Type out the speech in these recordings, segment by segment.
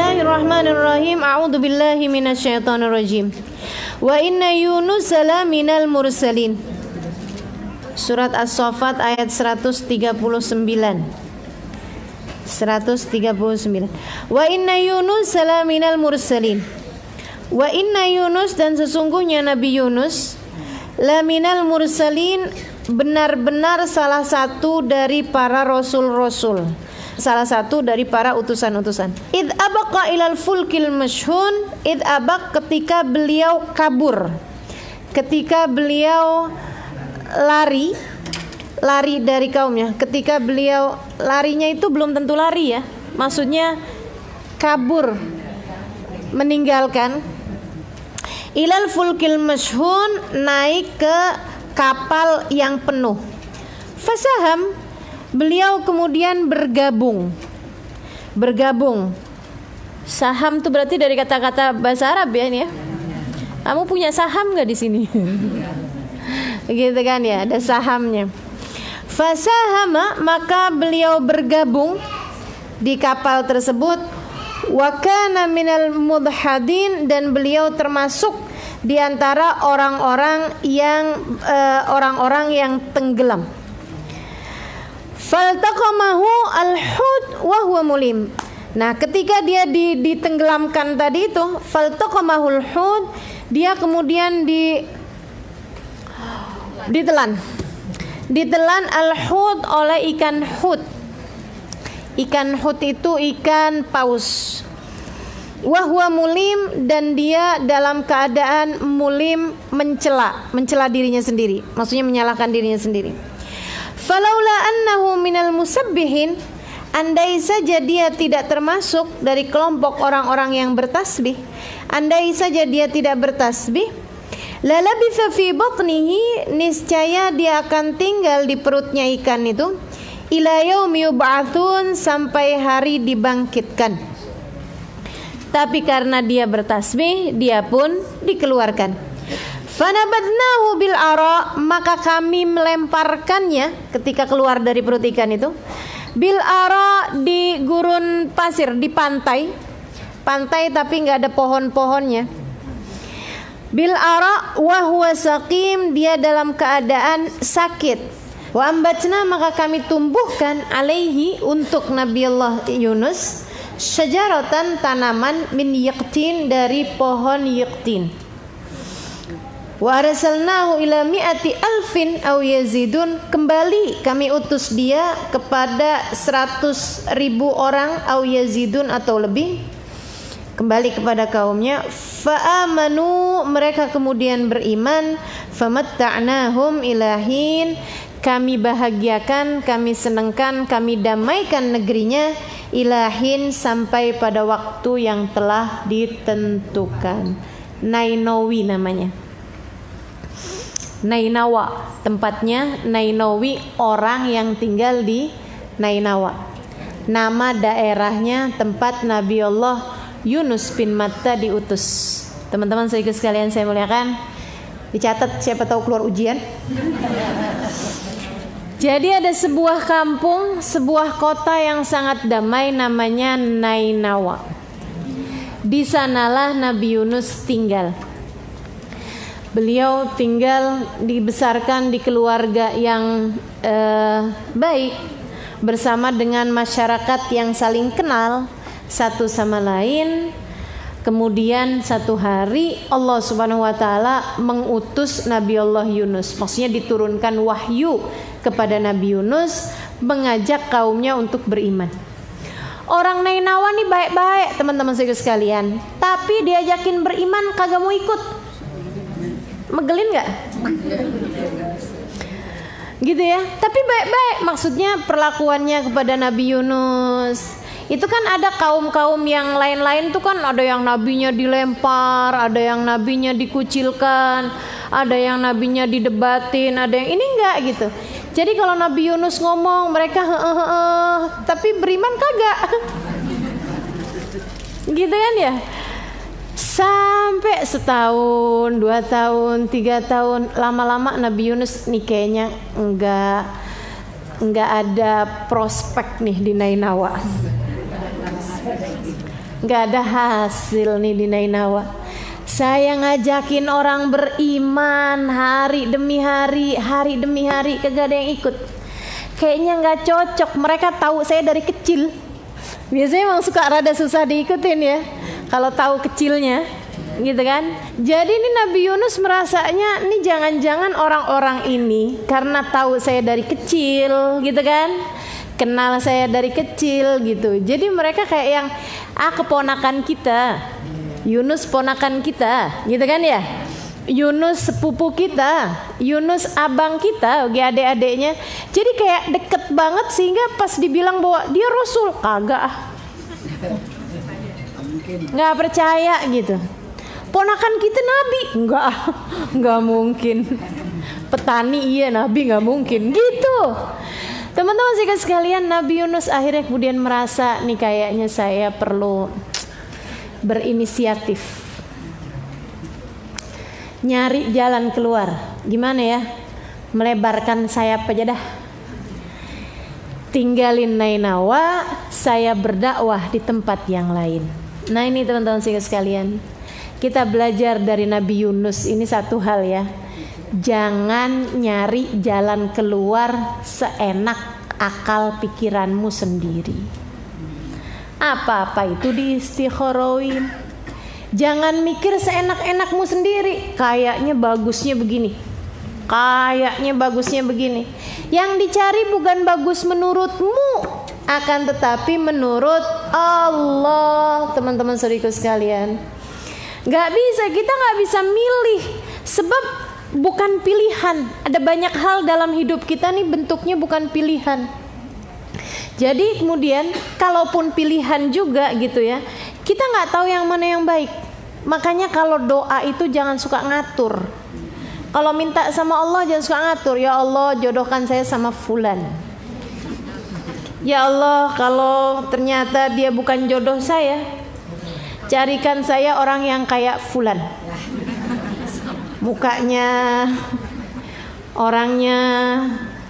Bismillahirrahmanirrahim. A'udzu billahi minasyaitonir rajim. Wa inna Yunus minal mursalin. Surat As-Saffat ayat 139. Wa inna Yunus minal mursalin. Wa inna Yunus, dan sesungguhnya Nabi Yunus, laminal mursalin, benar-benar salah satu dari para rasul-rasul, salah satu dari para utusan-utusan. Id abaqa ilal fulkil mashhun. Id abaq, ketika beliau kabur, ketika beliau lari dari kaumnya. Ketika beliau larinya itu belum tentu lari ya, maksudnya kabur, meninggalkan. Ilal fulkil mashhun, naik ke kapal yang penuh. Fasaham, beliau kemudian bergabung. Saham itu berarti dari kata-kata bahasa Arab ya ini ya. Kamu punya saham nggak di sini? Gitu kan ya, ada sahamnya. Fasahama, maka beliau bergabung di kapal tersebut. Wa kana minal mudhadin, dan beliau termasuk di antara orang-orang yang tenggelam. Faltaqamahu al-hut wa huwa mulim. Nah, ketika dia ditenggelamkan tadi itu, faltaqamahu al-hut, dia kemudian ditelan al-hut oleh ikan hut. Ikan hut itu ikan paus. Wa huwa mulim, dan dia dalam keadaan mulim, mencela dirinya sendiri, maksudnya menyalahkan dirinya sendiri. Falaula annahu minal musabbihin, andai saja dia tidak termasuk dari kelompok orang-orang yang bertasbih, andai saja dia tidak bertasbih, lalabitha fi batnihi, niscaya dia akan tinggal di perutnya ikan itu, ila yaumi yub'atsun, sampai hari dibangkitkan. Tapi karena dia bertasbih, dia pun dikeluarkan. Fanabadnahu bil ara, maka kami melemparkannya ketika keluar dari perut ikan itu, bil ara, di gurun pasir, di pantai tapi nggak ada pohon-pohonnya. Bil ara wa huwa saqim, dia dalam keadaan sakit. Wa ambatna, maka kami tumbuhkan alaihi, untuk Nabi Allah Yunus, syajaratan, tanaman, min yaqtin, dari pohon yaqtin. Wa arsalnahu ila mi'ati alfin aw yazidun, kembali kami utus dia kepada 100.000 orang, aw yazidun, atau lebih, kembali kepada kaumnya. Fa'amanu, mereka kemudian beriman. Famatta'nahum ilahin, kami bahagiakan, kami senangkan, kami damaikan negerinya, ilahin, sampai pada waktu yang telah ditentukan. Nainawi namanya, Nainawa tempatnya, Nainawi, orang yang tinggal di Nainawa. Nama daerahnya tempat Nabi Allah Yunus bin Matta diutus. Teman-teman sekalian saya muliakan, dicatat siapa tahu keluar ujian. Jadi ada sebuah kampung, sebuah kota yang sangat damai, namanya Nainawa. Di sanalah Nabi Yunus tinggal. Beliau tinggal, dibesarkan di keluarga yang baik, bersama dengan masyarakat yang saling kenal satu sama lain. Kemudian satu hari Allah Subhanahu wa taala mengutus Nabi Allah Yunus, maksudnya diturunkan wahyu kepada Nabi Yunus, mengajak kaumnya untuk beriman. Orang Nainawa nih baik-baik teman-teman sekalian, tapi diajakin beriman kagak mau ikut. Megelin gak? Gitu ya. Tapi baik-baik, maksudnya perlakuannya kepada Nabi Yunus. Itu kan ada kaum-kaum yang lain-lain tuh kan, ada yang nabinya dilempar, ada yang nabinya dikucilkan, ada yang nabinya didebatin, ada yang ini enggak gitu. Jadi kalau Nabi Yunus ngomong, mereka tapi beriman kagak. Gitu kan ya. Sampai setahun, 2 tahun, 3 tahun, lama-lama Nabi Yunus nih kayaknya enggak ada prospek nih di Nainawa. Nggak ada hasil nih di Nainawa. Saya ngajakin orang beriman hari demi hari, hari demi hari, kagak ada yang ikut. Kayaknya nggak cocok. Mereka tahu saya dari kecil. Biasanya emang suka rada susah diikutin ya, kalau tahu kecilnya, gitu kan. Jadi ini Nabi Yunus merasanya, ini jangan-jangan orang-orang ini karena tahu saya dari kecil, gitu kan, kenal saya dari kecil gitu. Jadi mereka kayak yang keponakan kita, Yunus ponakan kita, gitu kan ya. Yunus sepupu kita, Yunus abang kita, adik-adiknya. Jadi kayak deket banget sehingga pas dibilang bahwa dia Rasul, kagak, nggak percaya gitu. Ponakan kita Nabi, nggak mungkin. Petani iya, Nabi nggak mungkin gitu. Teman-teman sekalian, Nabi Yunus akhirnya kemudian merasa nih kayaknya saya perlu berinisiatif, nyari jalan keluar. Gimana ya? Melebarkan sayap aja dah. Tinggalin Nainawa, saya berdakwah di tempat yang lain. Nah ini teman-teman sekalian, kita belajar dari Nabi Yunus ini satu hal ya. Jangan nyari jalan keluar seenak akal pikiranmu sendiri. Apa-apa itu diistikharowin. Jangan mikir seenak-enakmu sendiri. Kayaknya bagusnya begini, kayaknya bagusnya begini. Yang dicari bukan bagus menurutmu, akan tetapi menurut Allah. Teman-teman saudaraku sekalian, kita nggak bisa milih. Sebab bukan pilihan. Ada banyak hal dalam hidup kita nih bentuknya bukan pilihan. Jadi kemudian kalaupun pilihan juga gitu ya, kita nggak tahu yang mana yang baik. Makanya kalau doa itu jangan suka ngatur. Kalau minta sama Allah jangan suka ngatur. Ya Allah, jodohkan saya sama fulan. Ya Allah, kalau ternyata dia bukan jodoh saya, carikan saya orang yang kayak fulan. Mukanya, orangnya,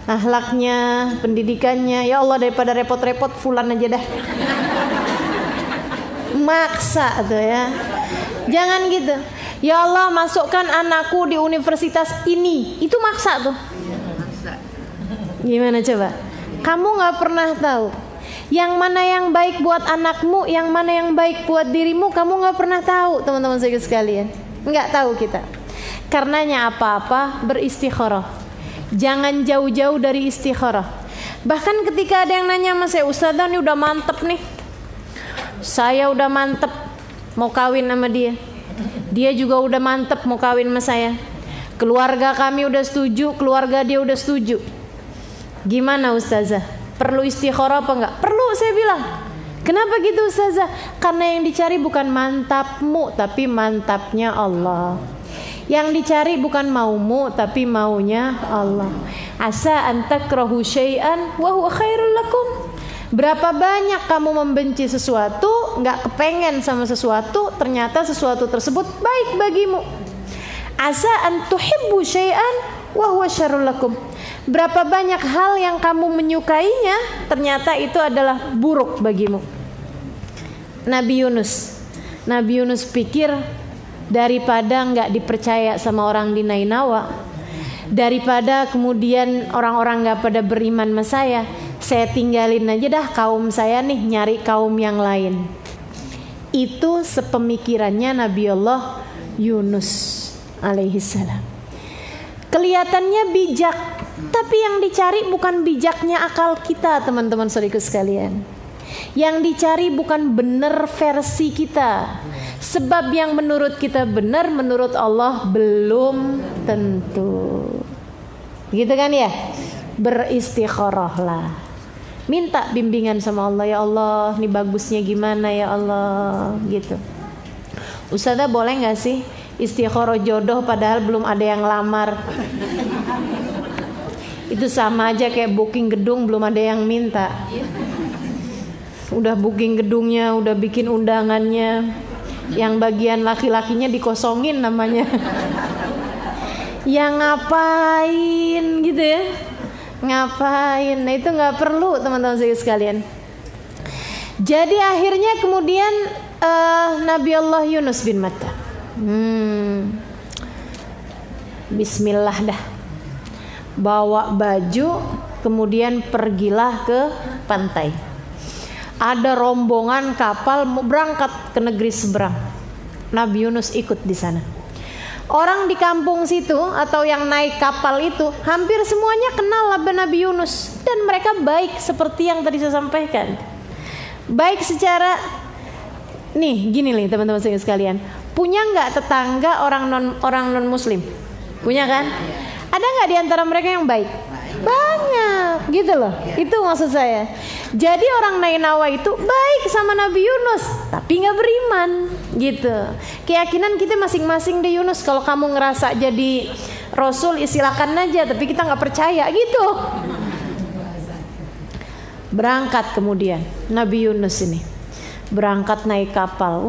akhlaknya, pendidikannya. Ya Allah, daripada repot-repot fulan aja dah. Maksa tuh ya. Jangan gitu. Ya Allah, masukkan anakku di universitas ini. Itu maksa tuh. Gimana coba? Kamu gak pernah tahu yang mana yang baik buat anakmu, yang mana yang baik buat dirimu. Kamu gak pernah tahu, teman-teman sekalian. Nggak tahu kita. Karenanya apa-apa beristikharah. Jangan jauh-jauh dari istikharah. Bahkan ketika ada yang nanya sama saya, Ustazah ini udah mantep nih, saya udah mantep mau kawin sama dia, dia juga udah mantep mau kawin sama saya, keluarga kami udah setuju, keluarga dia udah setuju. Gimana Ustazah? Perlu istikharah apa enggak? Perlu, saya bilang. Kenapa gitu Ustazah? Karena yang dicari bukan mantapmu, tapi mantapnya Allah. Yang dicari bukan maumu, tapi maunya Allah. Asa an takrahu syai'an wa huwa khairul lakum. Berapa banyak kamu membenci sesuatu, nggak kepengen sama sesuatu, ternyata sesuatu tersebut baik bagimu. Asa an tuhibbu syai'an wa huwa syarrul lakum. Berapa banyak hal yang kamu menyukainya, ternyata itu adalah buruk bagimu. Nabi Yunus pikir, daripada nggak dipercaya sama orang di Nainawa, daripada kemudian orang-orang nggak pada beriman sama saya tinggalin aja dah kaum saya nih, nyari kaum yang lain. Itu sepemikirannya Nabi Allah Yunus alaihissalam. Kelihatannya bijak, tapi yang dicari bukan bijaknya akal kita, teman-teman saudaraku sekalian. Yang dicari bukan benar versi kita. Sebab yang menurut kita benar, menurut Allah belum tentu. Gitu kan ya? Beristikharahlah. Minta bimbingan sama Allah. Ya Allah, ini bagusnya gimana ya Allah, gitu. Ustazah boleh gak sih istikharah jodoh padahal belum ada yang lamar? Itu sama aja kayak booking gedung belum ada yang minta. Udah booking gedungnya, udah bikin undangannya, yang bagian laki-lakinya dikosongin namanya. Yang ngapain gitu ya? Ngapain? Nah itu nggak perlu, teman-teman sekalian. Jadi akhirnya kemudian Nabi Allah Yunus bin Matta, Bismillah dah, bawa baju, kemudian pergilah ke pantai. Ada rombongan kapal mau berangkat ke negeri seberang. Nabi Yunus ikut di sana. Orang di kampung situ atau yang naik kapal itu hampir semuanya kenal Nabi Yunus, dan mereka baik seperti yang tadi saya sampaikan. Baik secara gini nih teman-teman sekalian. Punya nggak tetangga orang non muslim? Punya kan? Ada nggak di antara mereka yang baik? Banyak, gitu loh. Itu maksud saya. Jadi orang Nainawa itu baik sama Nabi Yunus, tapi nggak beriman, gitu. Keyakinan kita masing-masing deh Yunus. Kalau kamu ngerasa jadi Rasul, silakan aja. Tapi kita nggak percaya, gitu. Berangkat kemudian Nabi Yunus ini berangkat naik kapal.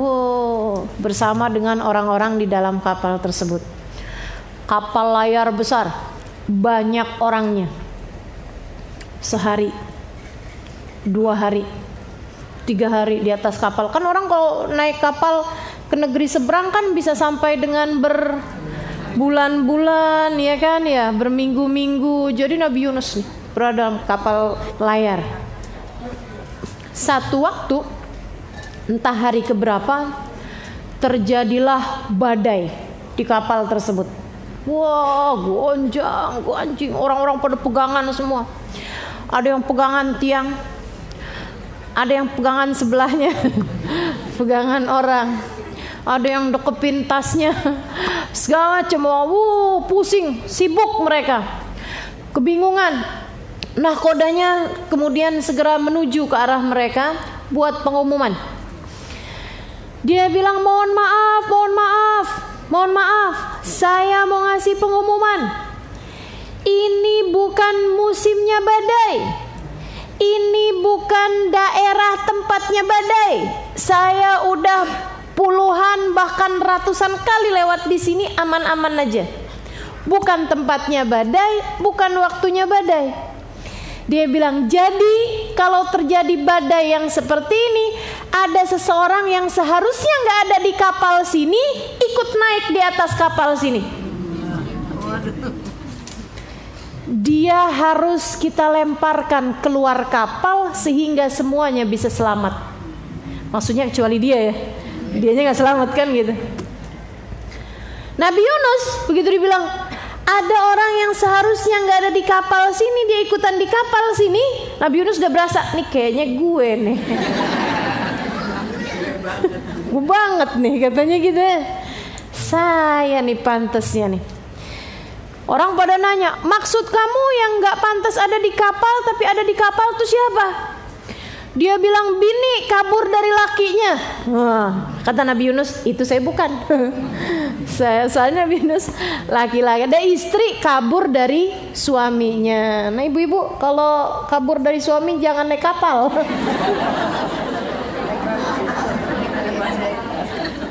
Bersama dengan orang-orang di dalam kapal tersebut. Kapal layar besar, banyak orangnya. Sehari, 2 hari, 3 hari di atas kapal. Kan orang kalau naik kapal ke negeri seberang kan bisa sampai dengan berbulan-bulan, ya kan ya, berminggu-minggu. Jadi Nabi Yunus nih berada dalam kapal layar. Satu waktu, entah hari keberapa, terjadilah badai di kapal tersebut. Gonjang, ganjing, orang-orang pada pegangan semua. Ada yang pegangan tiang, ada yang pegangan sebelahnya, pegangan orang, ada yang dekepin tasnya, segala macam. Pusing, sibuk mereka, kebingungan. Nahkodanya kemudian segera menuju ke arah mereka buat pengumuman. Dia bilang, mohon maaf, saya mau ngasih pengumuman. Ini bukan musimnya badai. Ini bukan daerah tempatnya badai. Saya udah puluhan bahkan ratusan kali lewat di sini, aman-aman aja. Bukan tempatnya badai, bukan waktunya badai. Dia bilang, jadi kalau terjadi badai yang seperti ini, ada seseorang yang seharusnya nggak ada di kapal sini, ikut naik di atas kapal sini. Dia harus kita lemparkan keluar kapal sehingga semuanya bisa selamat. Maksudnya kecuali dia ya, dianya nggak selamat kan gitu. Nabi Yunus begitu dibilang, ada orang yang seharusnya nggak ada di kapal sini, dia ikutan di kapal sini. Nabi Yunus udah berasa, nih kayaknya gue nih. Gue banget nih katanya gitu. Saya nih pantesnya nih. Orang pada nanya, maksud kamu yang gak pantas ada di kapal tapi ada di kapal itu siapa? Dia bilang, bini kabur dari lakinya. Kata Nabi Yunus, itu saya bukan. Soalnya Nabi Yunus laki-laki, ada istri kabur dari suaminya. Nah ibu-ibu, kalau kabur dari suami jangan naik kapal.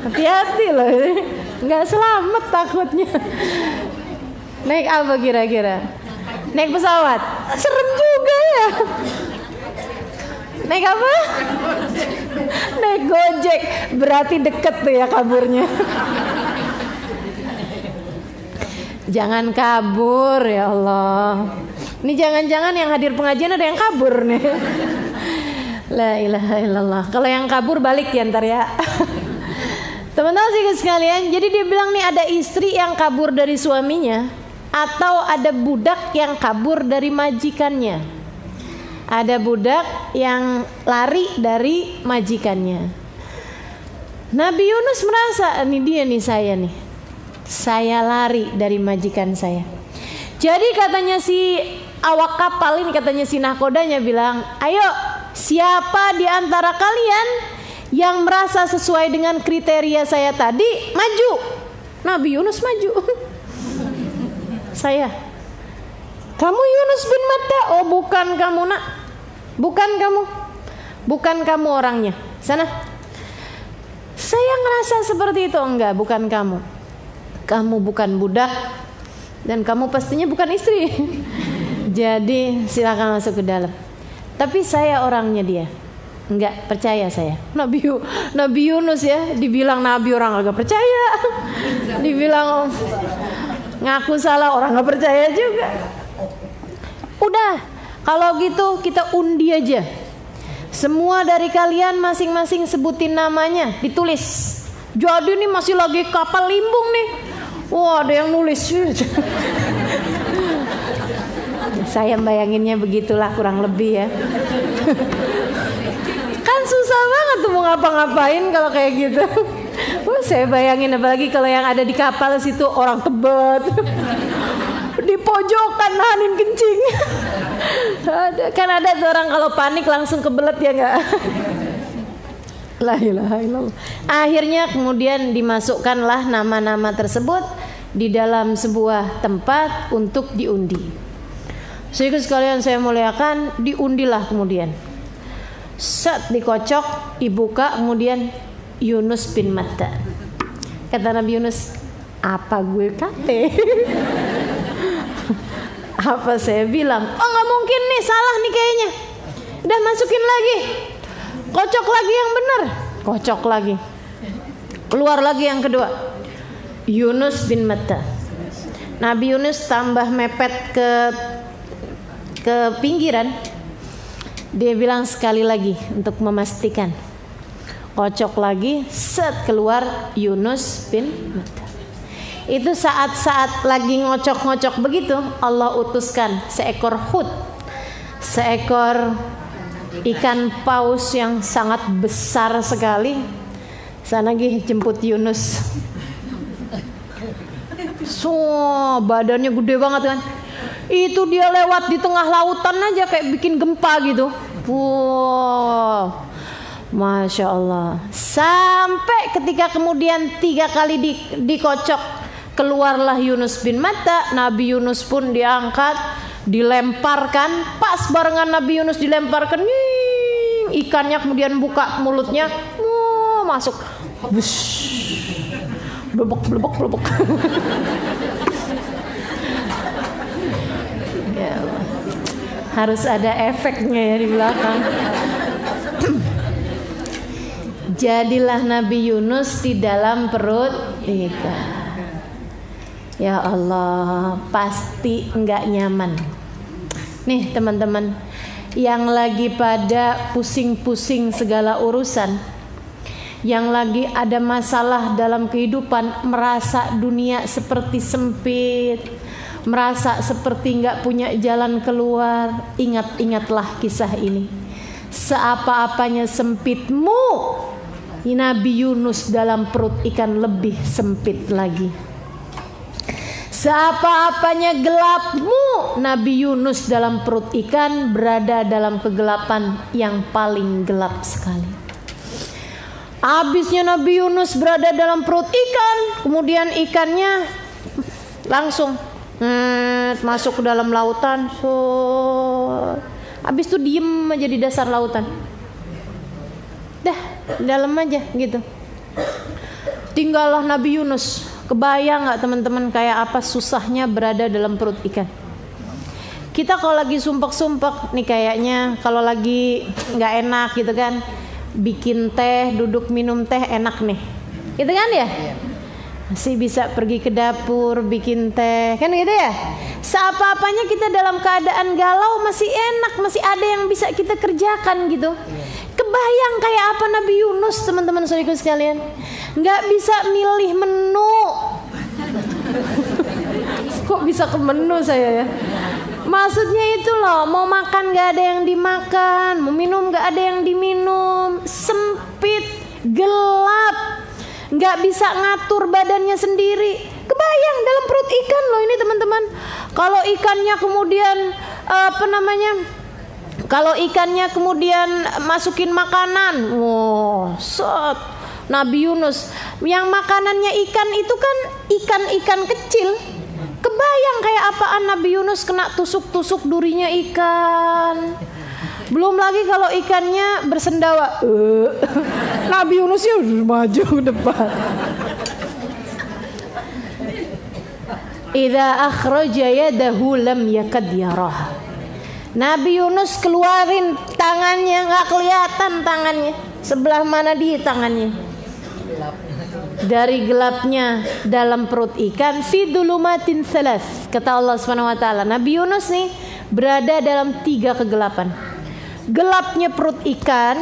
Hati-hati loh, gak selamat takutnya. Naik apa kira-kira? Naik pesawat? Serem juga ya. Naik apa? Naik Gojek. Berarti deket tuh ya kaburnya. Jangan kabur ya Allah. Ini jangan-jangan yang hadir pengajian ada yang kabur nih. La ilaha illallah. Kalau yang kabur balik ya ntar ya. Teman-teman sekalian, jadi dia bilang nih ada istri yang kabur dari suaminya, atau ada budak yang kabur dari majikannya. Ada budak yang lari dari majikannya. Nabi Yunus merasa, ini dia nih saya nih. Saya lari dari majikan saya. Jadi katanya si awak kapal ini, katanya si nahkodanya bilang, ayo siapa di antara kalian yang merasa sesuai dengan kriteria saya tadi, maju. Nabi Yunus maju. Saya. Kamu Yunus bin Matta? Oh bukan kamu nak. Bukan kamu orangnya. Sana. Saya ngerasa seperti itu. Enggak, bukan kamu. Kamu bukan budak. Dan kamu pastinya bukan istri. Jadi silakan masuk ke dalam. Tapi saya orangnya dia. Enggak percaya saya. Nabi Yunus ya, dibilang nabi orang agak percaya. Dibilang ngaku salah orang nggak percaya juga. Udah, kalau gitu kita undi aja. Semua dari kalian masing-masing sebutin namanya, ditulis. Jadi nih masih lagi kapal limbung nih. Wah, ada yang nulis. Saya bayanginnya begitulah kurang lebih ya. Kan susah banget tuh mau ngapa-ngapain kalau kayak gitu. Wah, saya bayangin apalagi kalau yang ada di kapal situ orang Tebet. Di pojokan nahanin kencing. Kan ada tuh orang kalau panik langsung kebelet ya enggak? La ilaha illallah. Akhirnya kemudian dimasukkanlah nama-nama tersebut di dalam sebuah tempat untuk diundi. Sehingga sekalian saya muliakan, diundilah kemudian. Set dikocok, dibuka, kemudian Yunus bin Matta. Kata Nabi Yunus, apa gue kate? Apa saya bilang? Oh nggak mungkin nih, salah nih kayaknya. Udah masukin lagi, kocok lagi yang benar, kocok lagi. Keluar lagi yang kedua, Yunus bin Matta. Nabi Yunus tambah mepet ke pinggiran. Dia bilang sekali lagi untuk memastikan. Kocok lagi, set keluar Yunus bin Matta. Itu saat-saat lagi ngocok-ngocok begitu, Allah utuskan seekor hut, seekor ikan paus yang sangat besar sekali. Sana lagi jemput Yunus. Badannya gede banget kan. Itu dia lewat di tengah lautan aja kayak bikin gempa gitu. Wow, Masya Allah. Sampai ketika kemudian 3 kali dikocok, keluarlah Yunus bin Matta. Nabi Yunus pun diangkat, dilemparkan. Pas barengan Nabi Yunus dilemparkan, ikannya kemudian buka mulutnya, masuk. Blebek. Ya Allah. Harus ada efeknya ya di belakang. Jadilah Nabi Yunus di dalam perut ikan. Ya Allah, pasti enggak nyaman. Nih teman-teman, yang lagi pada pusing-pusing segala urusan, yang lagi ada masalah dalam kehidupan, merasa dunia seperti sempit, merasa seperti enggak punya jalan keluar, ingat-ingatlah kisah ini. Seapa-apanya sempitmu, Nabi Yunus dalam perut ikan lebih sempit lagi. Seapa-apanya gelapmu, Nabi Yunus dalam perut ikan berada dalam kegelapan yang paling gelap sekali. Habisnya Nabi Yunus berada dalam perut ikan, kemudian ikannya langsung masuk ke dalam lautan. Habis itu diem aja di dasar lautan. Dah, dalam aja gitu. Tinggallah Nabi Yunus. Kebayang gak teman-teman kayak apa susahnya berada dalam perut ikan. Kita kalau lagi sumpek-sumpek nih kayaknya, kalau lagi gak enak gitu kan, bikin teh, duduk minum teh enak nih, gitu kan ya? Masih bisa pergi ke dapur bikin teh, kan gitu ya? Seapa-apanya kita dalam keadaan galau masih enak, masih ada yang bisa kita kerjakan gitu. Kebayang kayak apa Nabi Yunus, teman-teman saudaraku sekalian, nggak bisa milih menu. Kok bisa ke menu saya ya? Maksudnya itu loh, mau makan nggak ada yang dimakan, mau minum nggak ada yang diminum, sempit, gelap, nggak bisa ngatur badannya sendiri. Kebayang dalam perut ikan loh ini teman-teman. Kalau ikannya kemudian kalau ikannya kemudian masukin makanan, set. Nabi Yunus yang makanannya ikan itu kan ikan-ikan kecil. Kebayang kayak apaan Nabi Yunus kena tusuk-tusuk durinya ikan. Belum lagi kalau ikannya bersendawa. Nabi Yunusnya maju ke depan. Idza akhraja yadahu lam yakad yarah. Nabi Yunus keluarin tangannya, nggak kelihatan tangannya. Sebelah mana dia tangannya? Dari gelapnya dalam perut ikan, fi dulumatin salas. Kata Allah Subhanahu wa taala, Nabi Yunus nih berada dalam 3 kegelapan. Gelapnya perut ikan,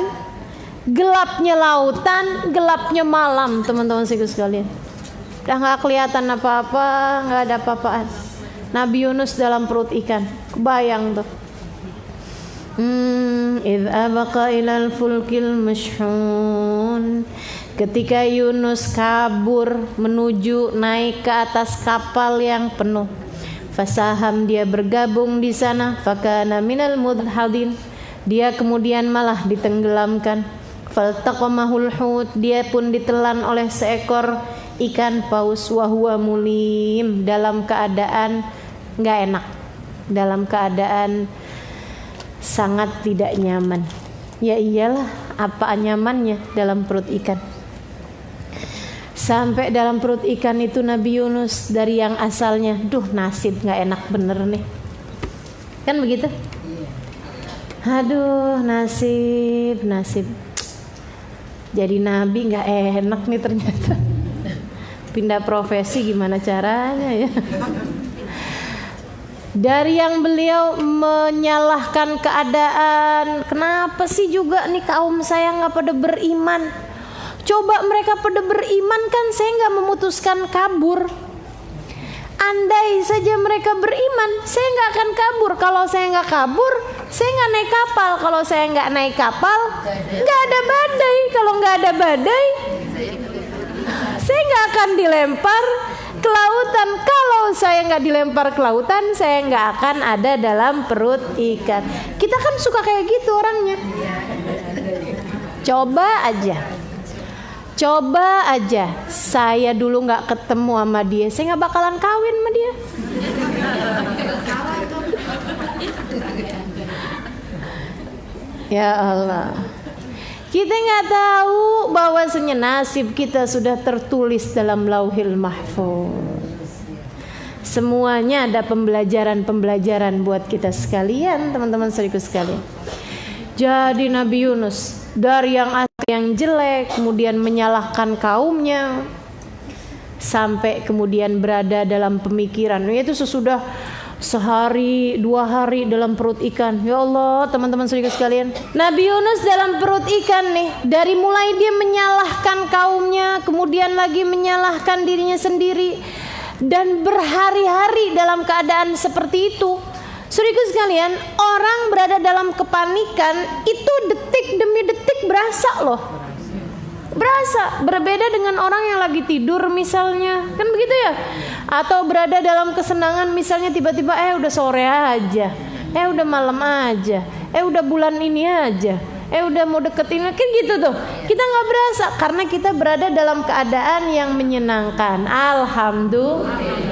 gelapnya lautan, gelapnya malam, teman-teman sekalian. Udah nggak kelihatan apa-apa, nggak ada apa-apaan. Nabi Yunus dalam perut ikan, kebayang tuh. Idh abaqa ilal fulkil mashhun. Ketika Yunus kabur menuju naik ke atas kapal yang penuh, fasaham dia bergabung di sana, fakana minal mudhadin. Dia kemudian malah ditenggelamkan. Faltaqamahul hut, dia pun ditelan oleh seekor ikan paus, wahwa mulim, dalam keadaan nggak enak, dalam keadaan sangat tidak nyaman. Ya iyalah, apa nyamannya dalam perut ikan. Sampai dalam perut ikan itu Nabi Yunus dari yang asalnya, duh nasib nggak enak bener nih, kan begitu? Aduh nasib jadi nabi nggak enak nih ternyata. Pindah profesi gimana caranya ya? Dari yang beliau menyalahkan keadaan, kenapa sih juga nih kaum saya nggak pada beriman? Coba mereka pada beriman kan saya nggak memutuskan kabur. Andai saja mereka beriman, saya nggak akan kabur. Kalau saya nggak kabur, saya nggak naik kapal. Kalau saya nggak naik kapal, nggak ada badai. Kalau nggak ada badai, saya nggak akan dilempar ke lautan. Kalau saya nggak dilempar ke lautan, saya nggak akan ada dalam perut ikan. Kita kan suka kayak gitu orangnya. Coba aja saya dulu nggak ketemu sama dia, saya nggak bakalan kawin sama dia. Ya Allah, kita nggak tahu bahwasanya nasib kita sudah tertulis dalam Lauhil Mahfuz. Semuanya ada pembelajaran buat kita sekalian, teman-teman saudaraku sekalian. Jadi Nabi Yunus dari yang jelek, kemudian menyalahkan kaumnya, sampai kemudian berada dalam pemikiran, yaitu sesudah sehari 2 hari dalam perut ikan. Ya Allah, teman-teman saudara sekalian, Nabi Yunus dalam perut ikan nih, dari mulai dia menyalahkan kaumnya, kemudian lagi menyalahkan dirinya sendiri, dan berhari-hari dalam keadaan seperti itu. Saudaraku sekalian, orang berada dalam kepanikan itu detik demi detik berasa loh. Berasa, berbeda dengan orang yang lagi tidur misalnya, kan begitu ya? Atau berada dalam kesenangan misalnya, tiba-tiba udah sore aja, udah malam aja, udah bulan ini aja, udah mau deket ini, kan gitu tuh. Kita nggak berasa karena kita berada dalam keadaan yang menyenangkan. Alhamdulillah.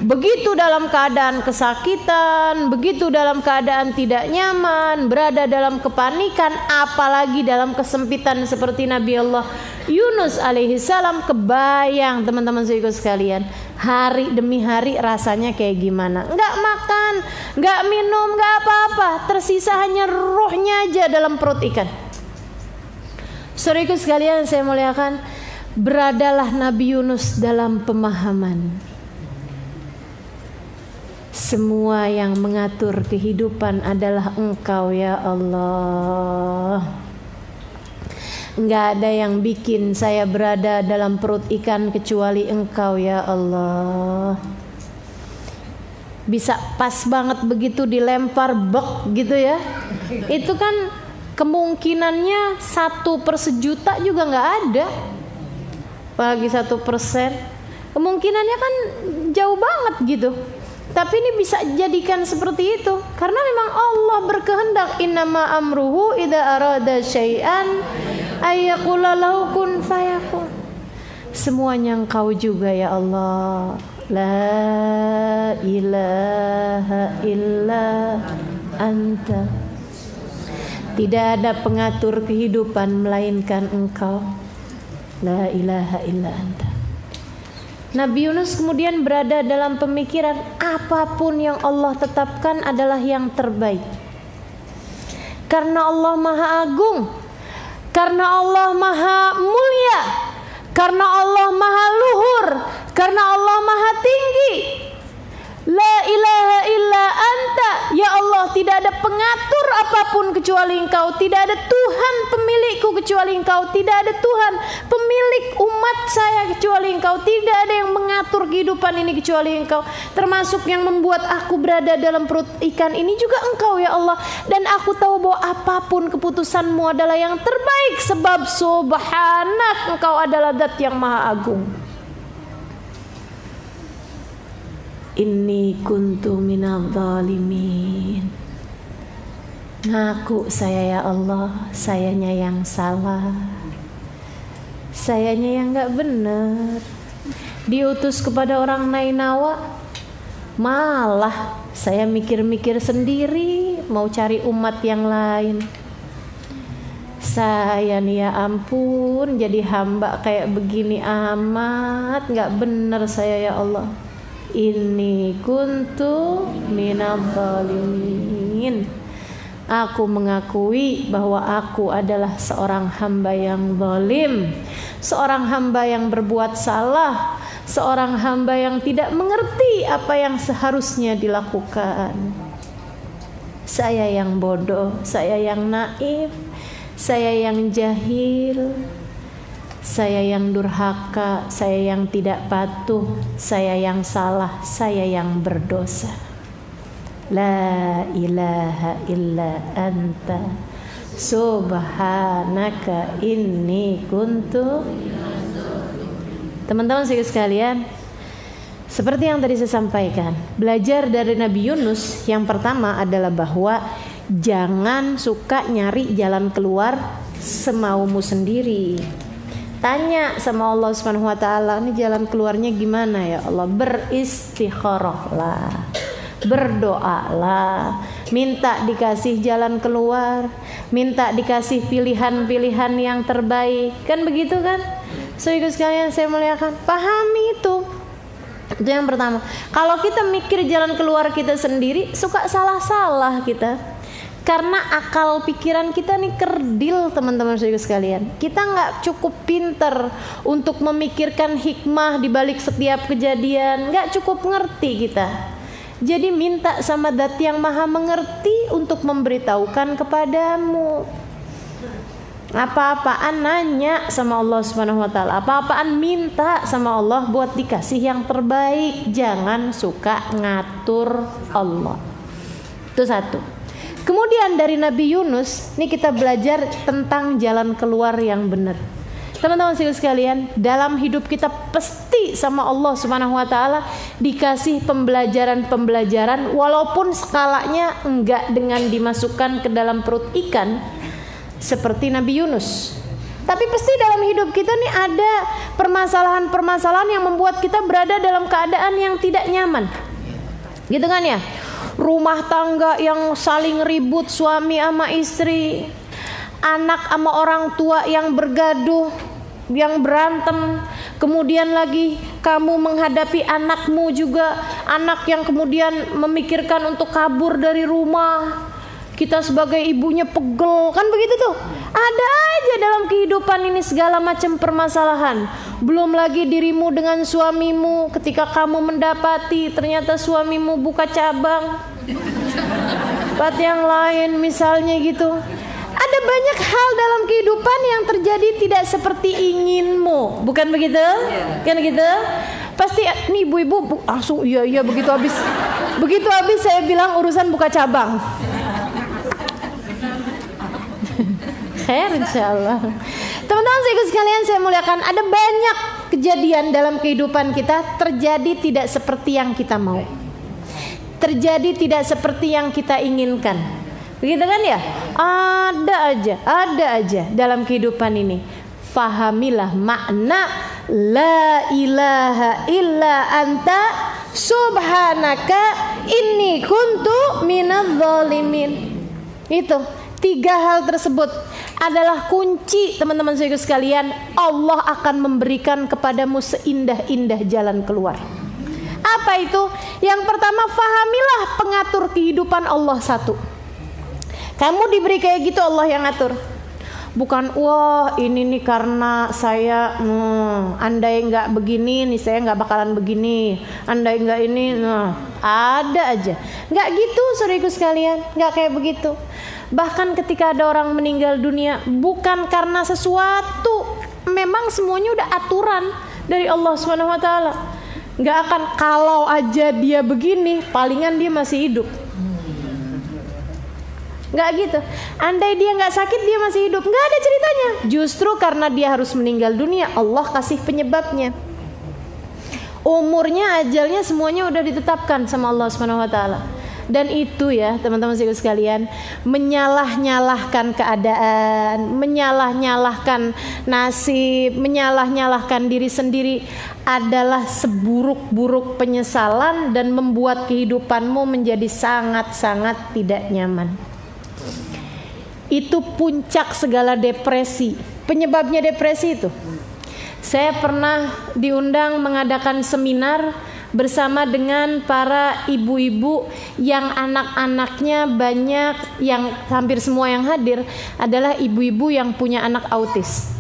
Begitu dalam keadaan kesakitan, begitu dalam keadaan tidak nyaman, berada dalam kepanikan, apalagi dalam kesempitan seperti Nabi Allah Yunus alaihi salam. Kebayang teman-teman saudara sekalian, hari demi hari rasanya kayak gimana? Nggak makan, nggak minum, nggak apa-apa, tersisa hanya rohnya aja dalam perut ikan. Saudaraku sekalian saya muliakan, beradalah Nabi Yunus dalam pemahaman. Semua yang mengatur kehidupan adalah Engkau ya Allah. Enggak ada yang bikin saya berada dalam perut ikan kecuali Engkau ya Allah. Bisa pas banget begitu dilempar bek gitu ya. Itu kan kemungkinannya 1/1.000.000 juga nggak ada. Apalagi 1%. Kemungkinannya kan jauh banget gitu. Tapi ini bisa jadikan seperti itu karena memang Allah berkehendak. Innama amruhu idza arada syai'an ayyaqula lahu kun fayakun. Semuanya Engkau juga ya Allah. La ilaha illa anta. Tidak ada pengatur kehidupan melainkan Engkau. La ilaha illa anta. Nabi Yunus kemudian berada dalam pemikiran apapun yang Allah tetapkan adalah yang terbaik. Karena Allah Maha Agung, karena Allah Maha Mulia, karena Allah Maha Luhur, karena Allah Maha Tinggi. La ilaha illa anta, ya Allah, tidak ada pengatur apapun kecuali Engkau, tidak ada Tuhan pemilikku kecuali Engkau, tidak ada Tuhan pemilik umat saya kecuali Engkau, tidak ada yang mengatur kehidupan ini kecuali Engkau, termasuk yang membuat aku berada dalam perut ikan ini juga Engkau ya Allah. Dan aku tahu bahwa apapun keputusanmu adalah yang terbaik, sebab subhanak, Engkau adalah zat yang maha agung. Inni kuntu minadh dhalimin. Ngaku saya ya Allah, sayanya yang salah, sayanya yang gak benar. Diutus kepada orang Nainawa, malah saya mikir-mikir sendiri mau cari umat yang lain. Saya nih ya ampun, jadi hamba kayak begini amat, gak benar saya ya Allah. Inni kuntu minadh dhalimin. Aku mengakui bahwa aku adalah seorang hamba yang zalim, seorang hamba yang berbuat salah, seorang hamba yang tidak mengerti apa yang seharusnya dilakukan. Saya yang bodoh, saya yang naif, saya yang jahil, saya yang durhaka, saya yang tidak patuh, saya yang salah, saya yang berdosa. La ilaha illa anta subhanaka inni kuntu. Teman-teman sekalian, seperti yang tadi saya sampaikan, belajar dari Nabi Yunus yang pertama adalah bahwa jangan suka nyari jalan keluar semaumu sendiri. Tanya sama Allah Subhanahu wa taala, ini jalan keluarnya gimana ya Allah? Beristikharahlah, berdoalah, minta dikasih jalan keluar, minta dikasih pilihan-pilihan yang terbaik. Kan begitu kan? Saudara sekalian saya muliakan, pahami itu. Itu yang pertama. Kalau kita mikir jalan keluar kita sendiri, suka salah-salah kita. Karena akal pikiran kita nih kerdil teman-teman saudara sekalian. Kita nggak cukup pinter untuk memikirkan hikmah di balik setiap kejadian. Nggak cukup ngerti kita. Jadi minta sama Zat yang maha mengerti untuk memberitahukan kepadamu. Apa-apaan nanya sama Allah Subhanahu wa taala. Apa-apaan minta sama Allah buat dikasih yang terbaik. Jangan suka ngatur Allah. Itu satu. Kemudian dari Nabi Yunus, ini kita belajar tentang jalan keluar yang benar. Teman-teman sekalian, dalam hidup kita pasti sama Allah Subhanahu wa taala dikasih pembelajaran-pembelajaran walaupun skalanya enggak dengan dimasukkan ke dalam perut ikan seperti Nabi Yunus. Tapi pasti dalam hidup kita nih ada permasalahan-permasalahan yang membuat kita berada dalam keadaan yang tidak nyaman. Gitu kan ya? Rumah tangga yang saling ribut, suami sama istri, anak sama orang tua yang bergaduh, yang berantem. Kemudian lagi kamu menghadapi anakmu juga, anak yang kemudian memikirkan untuk kabur dari rumah. Kita sebagai ibunya pegel, kan begitu tuh. Ada aja dalam kehidupan ini segala macam permasalahan. Belum lagi dirimu dengan suamimu, ketika kamu mendapati ternyata suamimu buka cabang tempat yang lain misalnya gitu. Ada banyak hal dalam kehidupan yang terjadi tidak seperti inginmu, bukan begitu? Kan gitu? Pasti nih ibu-ibu langsung iya begitu habis saya bilang urusan buka cabang. Khair insyaallah. Teman-teman sekalian saya muliakan, ada banyak kejadian dalam kehidupan kita terjadi tidak seperti yang kita mau. Terjadi tidak seperti yang kita inginkan. Begitu kan ya? Ada aja dalam kehidupan ini. Fahamilah makna la ilaha illa anta subhanaka inni kuntu minadh dhalimin. Itu 3 hal tersebut adalah kunci teman-teman saudara sekalian. Allah akan memberikan kepadamu seindah-indah jalan keluar. Apa itu? Yang pertama, fahamilah pengatur kehidupan Allah satu. Kamu diberi kayak gitu, Allah yang ngatur. Bukan, wah ini nih karena saya, andai nggak begini nih saya nggak bakalan begini, andai nggak ini, ada aja. Nggak gitu saudaraku sekalian, nggak kayak begitu. Bahkan ketika ada orang meninggal dunia, bukan karena sesuatu, memang semuanya udah aturan dari Allah Subhanahu Wa Taala. Nggak akan kalau aja dia begini, palingan dia masih hidup. Nggak gitu. Andai dia nggak sakit, dia masih hidup. Nggak ada ceritanya. Justru karena dia harus meninggal dunia, Allah kasih penyebabnya. Umurnya, ajalnya, semuanya udah ditetapkan sama Allah Subhanahu Wa Taala. Dan itu ya teman-teman sekalian, menyalah-nyalahkan keadaan, menyalah-nyalahkan nasib, menyalah-nyalahkan diri sendiri adalah seburuk-buruk penyesalan dan membuat kehidupanmu menjadi sangat-sangat tidak nyaman. Itu puncak segala depresi. Penyebabnya depresi itu. Saya pernah diundang mengadakan seminar bersama dengan para ibu-ibu yang anak-anaknya banyak, yang hampir semua yang hadir adalah ibu-ibu yang punya anak autis.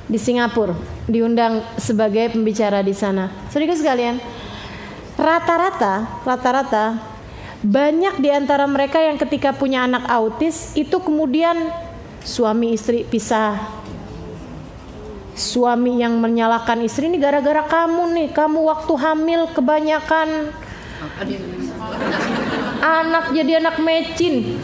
Di Singapura, diundang sebagai pembicara di sana. Saudara sekalian, rata-rata banyak di antara mereka yang ketika punya anak autis itu kemudian suami istri pisah. Suami yang menyalahkan istri, ini gara-gara kamu nih, kamu waktu hamil kebanyakan anak, jadi anak mecin.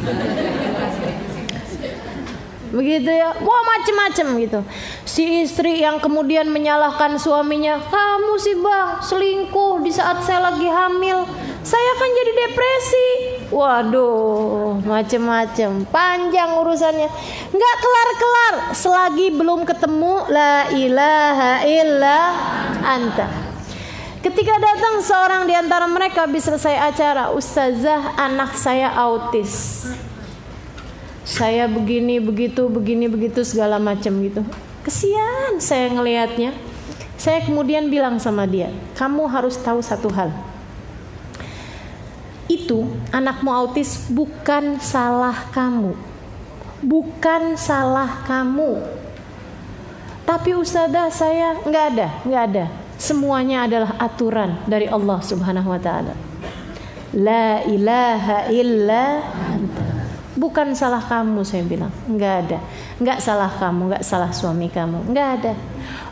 Begitu ya, wah macem-macem gitu. Si istri yang kemudian menyalahkan suaminya, kamu sih bang selingkuh di saat saya lagi hamil, saya kan jadi depresi. Waduh, macem-macem, panjang urusannya, nggak kelar-kelar selagi belum ketemu la ilaha illa anta. Ketika datang seorang di antara mereka, habis selesai acara, ustazah anak saya autis, saya begini begitu segala macam gitu. Kesian saya ngelihatnya. Saya kemudian bilang sama dia, kamu harus tahu satu hal. Itu anakmu autis bukan salah kamu. Bukan salah kamu. Tapi ustazah saya nggak ada. Semuanya adalah aturan dari Allah Subhanahu Wa Taala. La ilaha illa anta. Bukan salah kamu, saya bilang. Enggak salah kamu, enggak salah suami kamu, enggak ada.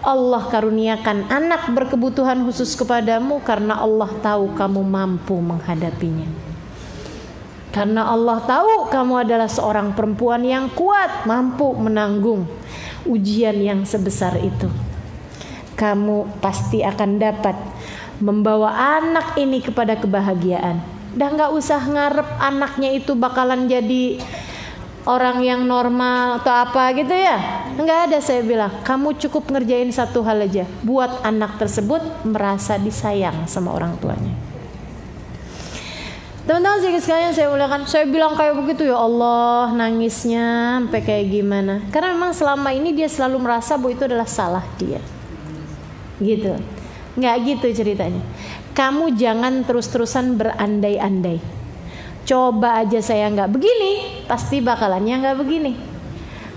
Allah karuniakan anak berkebutuhan khusus kepadamu karena Allah tahu kamu mampu menghadapinya. Karena Allah tahu kamu adalah seorang perempuan yang kuat, mampu menanggung ujian yang sebesar itu. Kamu pasti akan dapat membawa anak ini kepada kebahagiaan. Dah nggak usah ngarep anaknya itu bakalan jadi orang yang normal atau apa gitu ya. Nggak ada, saya bilang. Kamu cukup ngerjain satu hal aja, buat anak tersebut merasa disayang sama orang tuanya. Teman-teman sekalian saya muliakan, saya bilang kayak begitu, ya Allah, nangisnya sampai kayak gimana. Karena memang selama ini dia selalu merasa bahwa itu adalah salah dia. Gitu. Nggak gitu ceritanya. Kamu jangan terus-terusan berandai-andai. Coba aja saya nggak begini, pasti bakalannya nggak begini.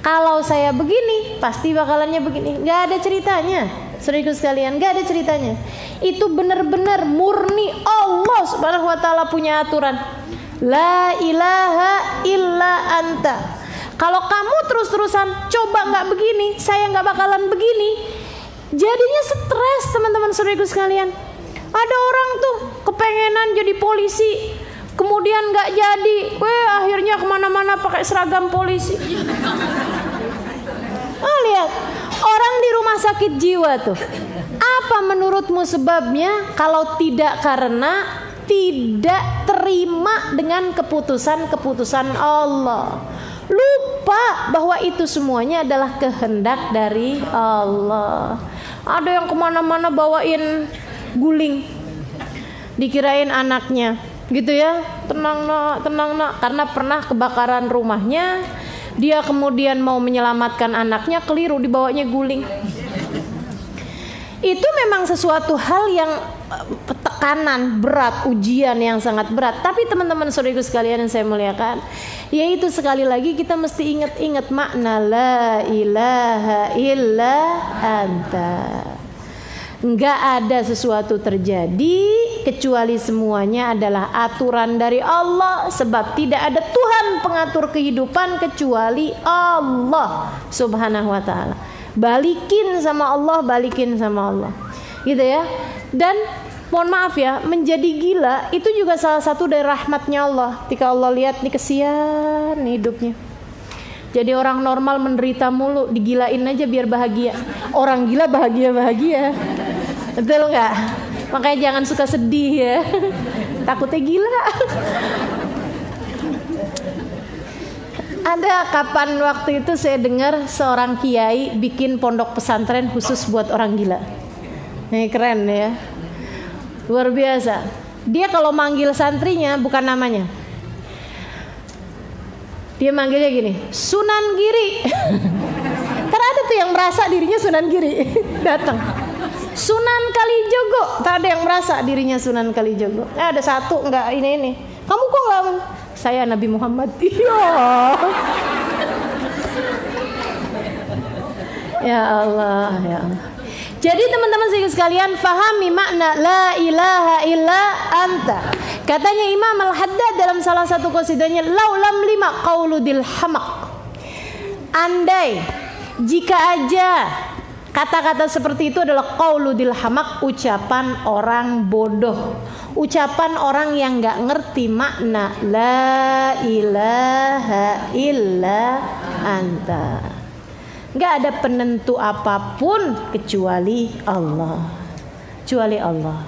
Kalau saya begini, pasti bakalannya begini. Nggak ada ceritanya, saudaraku sekalian, nggak ada ceritanya. Itu benar-benar murni Allah Subhanahu Wa Taala punya aturan. La ilaha illa anta. Kalau kamu terus-terusan coba nggak begini, saya nggak bakalan begini, jadinya stres teman-teman saudaraku sekalian. Ada orang tuh kepengenan jadi polisi, kemudian nggak jadi, akhirnya kemana-mana pakai seragam polisi. Lihat orang di rumah sakit jiwa tuh, apa menurutmu sebabnya? Kalau tidak karena tidak terima dengan keputusan Allah, lupa bahwa itu semuanya adalah kehendak dari Allah. Ada yang kemana-mana bawain guling, dikirain anaknya gitu ya, tenang nak, karena pernah kebakaran rumahnya, dia kemudian mau menyelamatkan anaknya, keliru, dibawanya guling. Itu memang sesuatu hal yang tekanan berat, ujian yang sangat berat. Tapi teman-teman saudaraku sekalian yang saya muliakan, yaitu sekali lagi kita mesti ingat makna la ilaha illa anta. Enggak ada sesuatu terjadi kecuali semuanya adalah aturan dari Allah, sebab tidak ada Tuhan pengatur kehidupan kecuali Allah Subhanahu wa taala. Balikin sama Allah, balikin sama Allah. Gitu ya. Dan mohon maaf ya, menjadi gila itu juga salah satu dari rahmatnya Allah. Ketika Allah lihat nih kesian hidupnya. Jadi orang normal menderita mulu, digilain aja biar bahagia. Orang gila bahagia-bahagia. Betul nggak? Makanya jangan suka sedih ya. Takutnya gila. Ada kapan waktu itu saya dengar seorang kiai bikin pondok pesantren khusus buat orang gila. Ini keren ya. Luar biasa. Dia kalau manggil santrinya bukan namanya. Dia manggilnya gini, Sunan Giri. Karena ada tuh yang merasa dirinya Sunan Giri. Datang. Sunan Kalijogo. Tak ada yang merasa dirinya Sunan Kalijogo. Ada satu enggak ini. Kamu kok enggak? Saya Nabi Muhammad. Iya. Ya Allah, ya Allah. Jadi teman-teman sekalian, fahami makna la ilaha illa anta. Katanya Imam Al-Haddad dalam salah satu qasidahnya, laulam lima qauludil hamaq. Andai jika aja kata-kata seperti itu adalah qauludil hamaq, ucapan orang bodoh, ucapan orang yang enggak ngerti makna la ilaha illa anta. Enggak ada penentu apapun kecuali Allah. Kecuali Allah.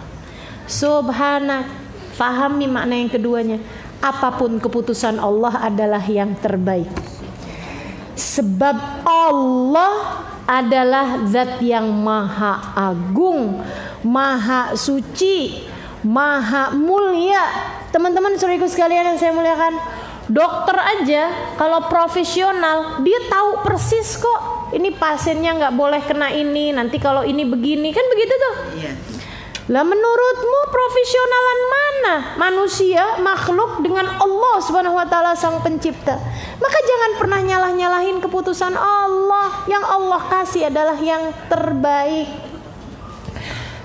Subhanak. Fahami makna yang keduanya. Apapun keputusan Allah adalah yang terbaik. Sebab Allah adalah zat yang maha agung, maha suci, maha mulia. Teman-teman saudaraku sekalian yang saya muliakan, dokter aja kalau profesional dia tahu persis kok ini pasiennya nggak boleh kena ini, nanti kalau ini begini, kan begitu tuh. Iya. Lah menurutmu profesionalan mana? Manusia, makhluk dengan Allah Subhanahu wa taala sang pencipta. Maka jangan pernah nyalah-nyalahin keputusan Allah. Yang Allah kasih adalah yang terbaik.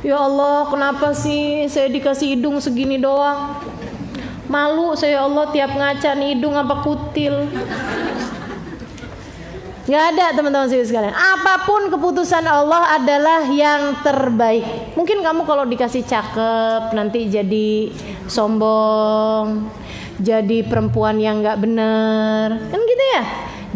Ya Allah, kenapa sih saya dikasih hidung segini doang? Malu saya, Allah, tiap ngaca nih hidung apa kutil. Gak ada teman-teman sekalian. Apapun keputusan Allah adalah yang terbaik. Mungkin kamu kalau dikasih cakep nanti jadi sombong, jadi perempuan yang gak bener, kan gitu ya.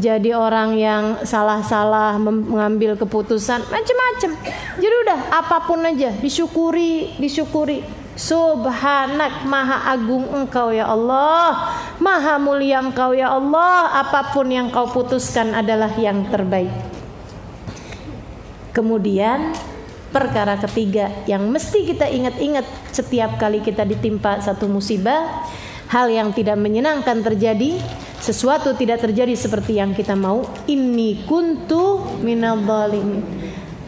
Jadi orang yang salah-salah mengambil keputusan, macem-macem. Jadi udah apapun aja disyukuri. Subhanak, maha agung engkau ya Allah, maha mulia engkau ya Allah. Apapun yang kau putuskan adalah yang terbaik. Kemudian perkara ketiga yang mesti kita ingat-ingat setiap kali kita ditimpa satu musibah, hal yang tidak menyenangkan terjadi, sesuatu tidak terjadi seperti yang kita mau. Inni kuntu minadh dhalimin.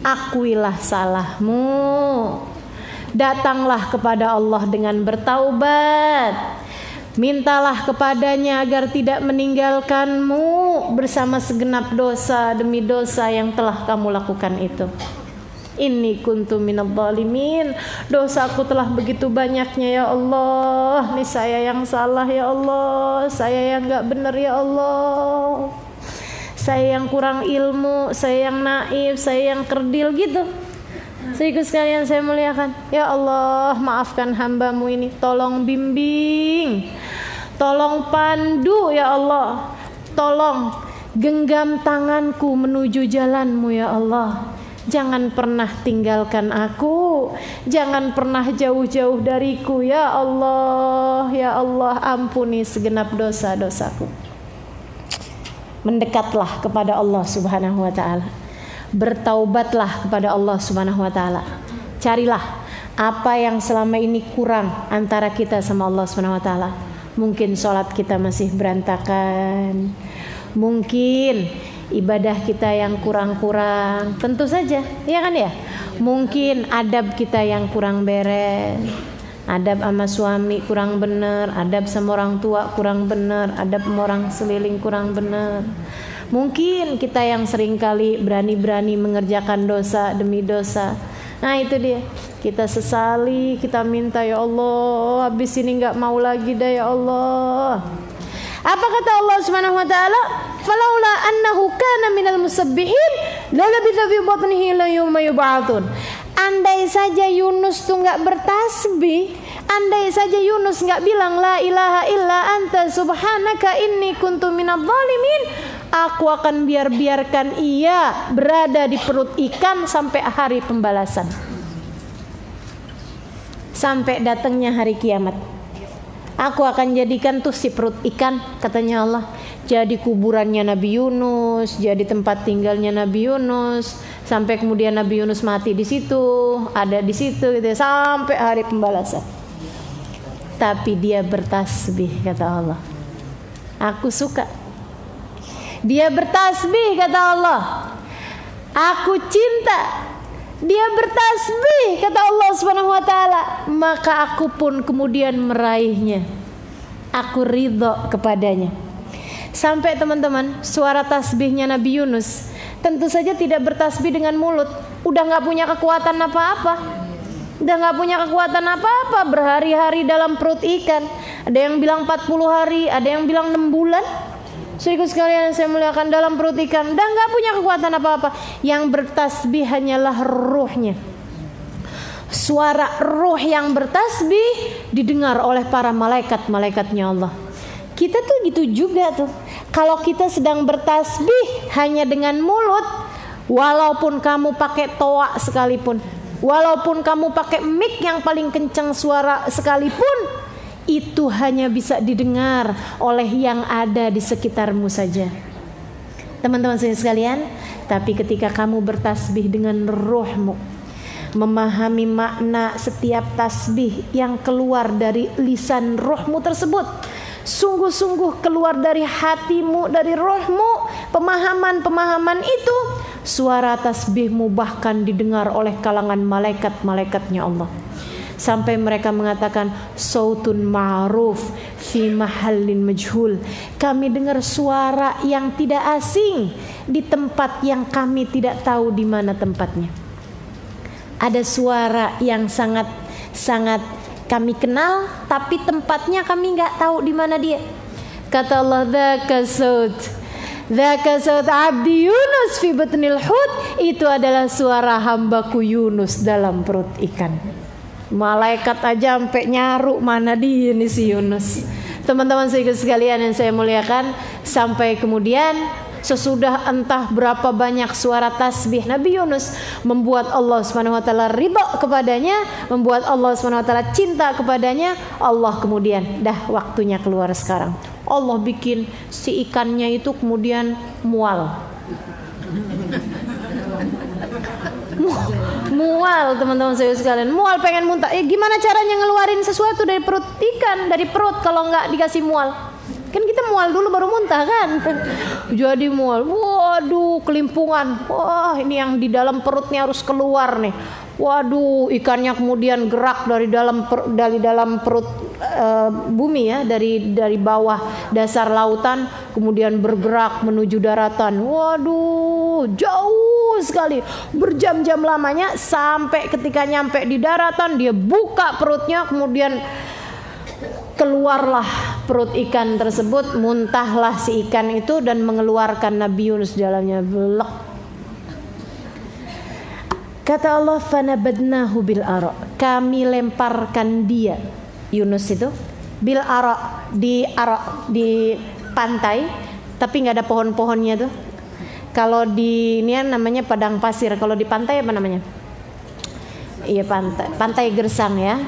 Akuilah salahmu. Datanglah kepada Allah dengan bertaubat. Mintalah kepadanya agar tidak meninggalkanmu bersama segenap dosa demi dosa yang telah kamu lakukan itu. Inni kuntu minadh dhalimin. Dosaku telah begitu banyaknya ya Allah. Ini saya yang salah ya Allah. Saya yang gak benar ya Allah. Saya yang kurang ilmu, saya yang naif, saya yang kerdil gitu. Saudaraku sekalian saya muliakan, ya Allah, maafkan hambamu ini, tolong bimbing, tolong pandu ya Allah, tolong genggam tanganku menuju jalanmu ya Allah. Jangan pernah tinggalkan aku, jangan pernah jauh-jauh dariku ya Allah. Ya Allah, ampuni segenap dosa-dosaku. Mendekatlah kepada Allah Subhanahu wa taala. Bertaubatlah kepada Allah Subhanahu wa taala. Carilah apa yang selama ini kurang antara kita sama Allah Subhanahu wa taala. Mungkin sholat kita masih berantakan, mungkin ibadah kita yang kurang-kurang, tentu saja, ya kan ya. Mungkin adab kita yang kurang beres, Adab sama suami kurang bener, adab sama orang tua kurang bener, adab sama orang seliling kurang bener. Mungkin kita yang sering kali berani-berani mengerjakan dosa demi dosa. Nah itu dia, kita sesali, kita minta, ya Allah, habis ini gak mau lagi dah ya Allah. Apa kata Allah Subhanahu wa taala? Falaula annahu kana minal musabbihin la labitha fi batnihi ila yauma yub'atsun. Andai saja Yunus tuh enggak bertasbih, andai saja Yunus enggak bilang la ilaha illa anta subhanaka inni kuntu minadh dhalimin, aku akan biarkan ia berada di perut ikan sampai hari pembalasan, sampai datangnya hari kiamat. Aku akan jadikan tuh si perut ikan, katanya Allah, jadi kuburannya Nabi Yunus, jadi tempat tinggalnya Nabi Yunus, sampai kemudian Nabi Yunus mati di situ, ada di situ gitu, sampai hari pembalasan. Tapi dia bertasbih, kata Allah. Aku suka. Dia bertasbih, kata Allah. Aku cinta. Dia bertasbih, kata Allah Subhanahu wa taala, maka aku pun kemudian meraihnya. Aku ridho kepadanya. Sampai teman-teman, suara tasbihnya Nabi Yunus tentu saja tidak bertasbih dengan mulut. Udah gak punya kekuatan apa-apa. Udah gak punya kekuatan apa-apa, berhari-hari dalam perut ikan. Ada yang bilang 40 hari, ada yang bilang 6 bulan. Saudaraku sekalian saya muliakan, dalam perut ikan, dan gak punya kekuatan apa-apa. Yang bertasbih hanyalah ruhnya. Suara ruh yang bertasbih didengar oleh para malaikat-malaikatnya Allah. Kita tuh gitu juga tuh. Kalau kita sedang bertasbih hanya dengan mulut, walaupun kamu pakai toa sekalipun, walaupun kamu pakai mic yang paling kencang suara sekalipun, itu hanya bisa didengar oleh yang ada di sekitarmu saja. Teman-teman sekalian, tapi ketika kamu bertasbih dengan ruhmu, memahami makna setiap tasbih yang keluar dari lisan ruhmu tersebut, sungguh-sungguh keluar dari hatimu, dari ruhmu, pemahaman-pemahaman itu, suara tasbihmu bahkan didengar oleh kalangan malaikat-malaikatnya Allah. Sampai mereka mengatakan sautun ma'ruf fi mahallin majhul. Kami dengar suara yang tidak asing di tempat yang kami tidak tahu di mana tempatnya. Ada suara yang sangat kami kenal, tapi tempatnya kami nggak tahu di mana dia. Kata Allah, dzaka saut abdi Yunus fi batnil hut. Itu adalah suara hambaku Yunus dalam perut ikan. Malaikat aja sampai nyaru mana dia nih si Yunus. Teman-teman sekalian yang saya muliakan, sampai kemudian sesudah entah berapa banyak suara tasbih Nabi Yunus membuat Allah Subhanahu wa taala ridha kepadanya, membuat Allah Subhanahu wa taala cinta kepadanya, Allah kemudian dah waktunya keluar sekarang. Allah bikin si ikannya itu kemudian mual. Mual, teman-teman saya sekalian, mual, pengen muntah. Gimana caranya ngeluarin sesuatu dari perut ikan, dari perut kalau nggak dikasih mual? Kan kita mual dulu baru muntah kan? Jadi mual, waduh, kelimpungan. Wah, ini yang di dalam perutnya harus keluar nih. Waduh, ikannya kemudian gerak dari dalam perut bumi ya, dari bawah dasar lautan, kemudian bergerak menuju daratan. Waduh, jauh sekali, berjam-jam lamanya, sampai ketika nyampe di daratan dia buka perutnya, kemudian keluarlah perut ikan tersebut, muntahlah si ikan itu dan mengeluarkan Nabi Yunus dalamnya. Belek. Kata Allah, fanabadnahu bil ara, kami lemparkan dia Yunus itu bil ara, di pantai, tapi nggak ada pohon-pohonnya tuh. Kalau di ini namanya padang pasir, kalau di pantai apa namanya? Iya, pantai gersang ya,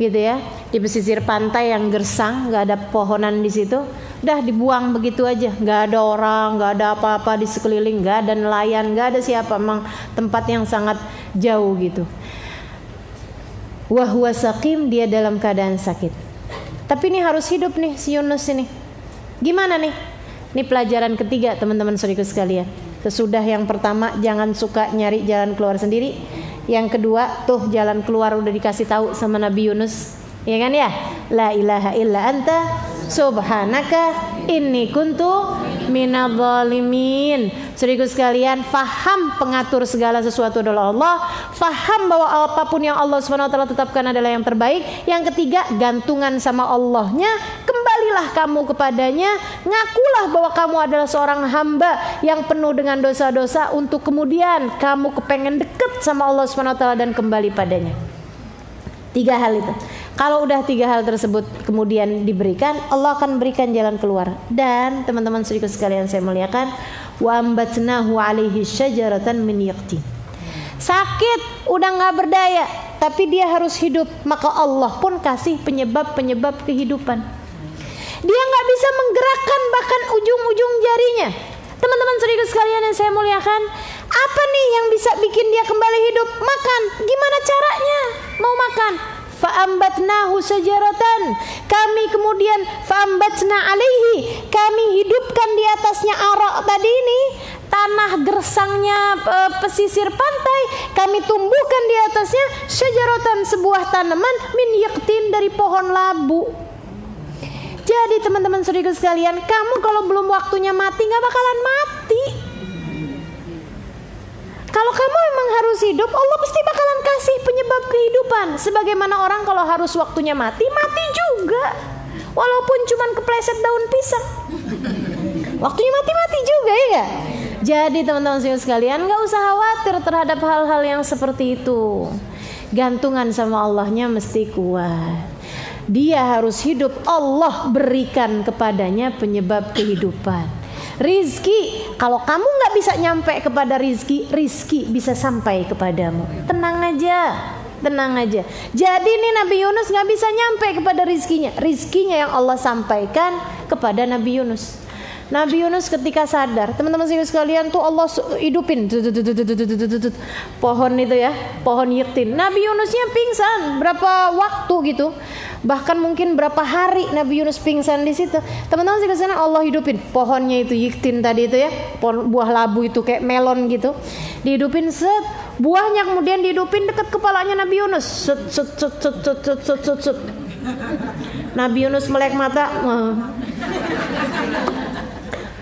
gitu ya. Di pesisir pantai yang gersang, nggak ada pohonan di situ, dah dibuang begitu aja, nggak ada orang, nggak ada apa-apa di sekeliling, nggak ada nelayan, nggak ada siapa, memang tempat yang sangat jauh gitu. Wahwa saqim, dia dalam keadaan sakit. Tapi ini harus hidup nih si Yunus ini. Gimana nih? Ini pelajaran ketiga teman-teman saudaraku sekalian. Sesudah yang pertama, jangan suka nyari jalan keluar sendiri. Yang kedua, tuh jalan keluar udah dikasih tahu sama Nabi Yunus. Ya kan ya? La ilaha illa anta subhanaka inni kuntu minadz zalimin. Saudaraku sekalian, faham pengatur segala sesuatu adalah Allah, faham bahwa apapun yang Allah SWT tetapkan adalah yang terbaik. Yang ketiga, gantungan sama Allahnya, kembalilah kamu kepadanya, ngakulah bahwa kamu adalah seorang hamba yang penuh dengan dosa-dosa, untuk kemudian kamu kepengen deket sama Allah SWT dan kembali padanya. 3 hal itu. Kalau udah 3 hal tersebut kemudian diberikan, Allah akan berikan jalan keluar. Dan teman-teman saudaraku sekalian saya muliakan, wa ambatnahu alaihi syajaratan min yaqtin. Sakit, udah nggak berdaya, tapi dia harus hidup, maka Allah pun kasih penyebab-penyebab kehidupan. Dia nggak bisa menggerakkan bahkan ujung-ujung jarinya. Teman-teman saudaraku sekalian yang saya muliakan, apa nih yang bisa bikin dia kembali hidup? Makan. Gimana caranya mau makan? Fa'ambatnahu syajaratan, kami kemudian fa'ambatna alaihi, kami hidupkan di atasnya arak tadi ini, tanah gersangnya pesisir pantai, kami tumbuhkan di atasnya syajaratan, sebuah tanaman min yaqtin, dari pohon labu. Jadi teman-teman saudaraku sekalian, kamu kalau belum waktunya mati nggak bakalan mati. Kalau kamu memang harus hidup, Allah pasti bakalan kasih penyebab kehidupan. Sebagaimana orang kalau harus waktunya mati, mati juga. Walaupun cuman kepleset daun pisang, waktunya mati juga, ya gak? Jadi teman-teman sekalian, gak usah khawatir terhadap hal-hal yang seperti itu. Gantungan sama Allahnya mesti kuat. Dia harus hidup, Allah berikan kepadanya penyebab kehidupan. Rizki, kalau kamu nggak bisa nyampe kepada rizki, rizki bisa sampai kepadamu. Tenang aja. Jadi ini Nabi Yunus nggak bisa nyampe kepada rizkinya yang Allah sampaikan kepada Nabi Yunus. Nabi Yunus ketika sadar, teman-teman sekalian, tuh Allah hidupin pohon itu ya, pohon yaqtin. Nabi Yunusnya pingsan berapa waktu gitu, bahkan mungkin berapa hari Nabi Yunus pingsan di situ. Teman-teman sekalian, Allah hidupin pohonnya itu yaqtin tadi itu ya, pohon buah labu itu kayak melon gitu, dihidupin set, buahnya kemudian dihidupin dekat kepalanya Nabi Yunus. Set. Nabi Yunus melek mata.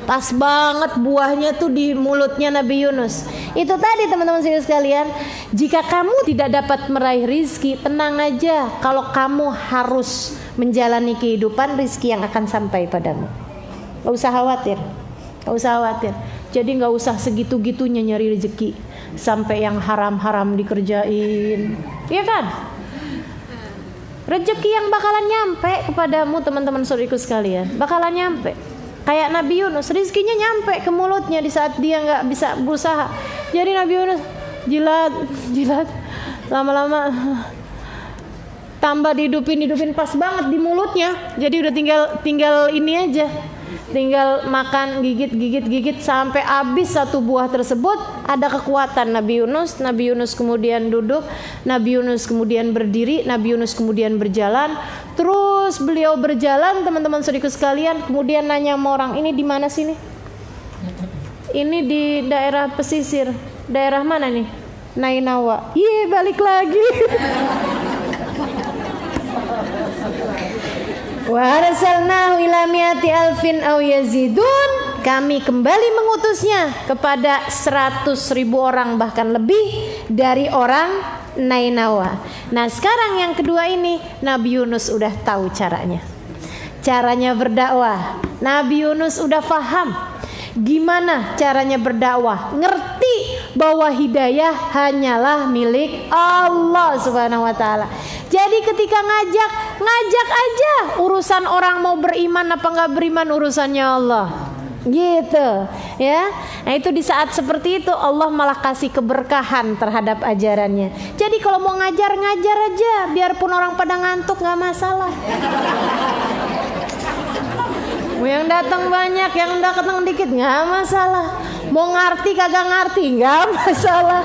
Pas banget buahnya tuh di mulutnya Nabi Yunus. Itu tadi teman-teman sekalian, jika kamu tidak dapat meraih rizki, tenang aja. Kalau kamu harus menjalani kehidupan, rizki yang akan sampai padamu. Gak usah khawatir. Jadi gak usah segitu-gitunya nyari rezeki, sampai yang haram-haram dikerjain, iya kan? Rezeki yang bakalan nyampe kepadamu teman-teman saudariku sekalian, bakalan nyampe. Kayak Nabi Yunus, rizkinya nyampe ke mulutnya di saat dia nggak bisa berusaha. Jadi Nabi Yunus jilat, lama-lama tambah dihidupin pas banget di mulutnya. Jadi udah tinggal ini aja, tinggal makan, gigit sampai habis satu buah tersebut. Ada kekuatan Nabi Yunus kemudian duduk, Nabi Yunus kemudian berdiri, Nabi Yunus kemudian berjalan. Terus beliau berjalan, teman-teman saudaraku sekalian, kemudian nanya sama orang, ini di mana sini? Ini di daerah pesisir. Daerah mana nih? Nainawa. Balik lagi. Wa arsalnahu ila mi'ati alfin aw yazidun. Kami kembali mengutusnya kepada 100.000 orang bahkan lebih dari orang Nainawa. Nah sekarang yang kedua ini, Nabi Yunus udah tahu caranya berdakwah. Nabi Yunus udah paham gimana caranya berdakwah, ngerti bahwa hidayah hanyalah milik Allah Subhanahu wa taala. Jadi ketika ngajak aja, urusan orang mau beriman apa nggak beriman urusannya Allah. Gitu ya. Nah itu di saat seperti itu Allah malah kasih keberkahan terhadap ajarannya. Jadi kalau mau ngajar aja, biarpun orang pada ngantuk nggak masalah. Yang datang banyak, yang datang dikit nggak masalah. Mau ngerti kagak ngerti nggak masalah,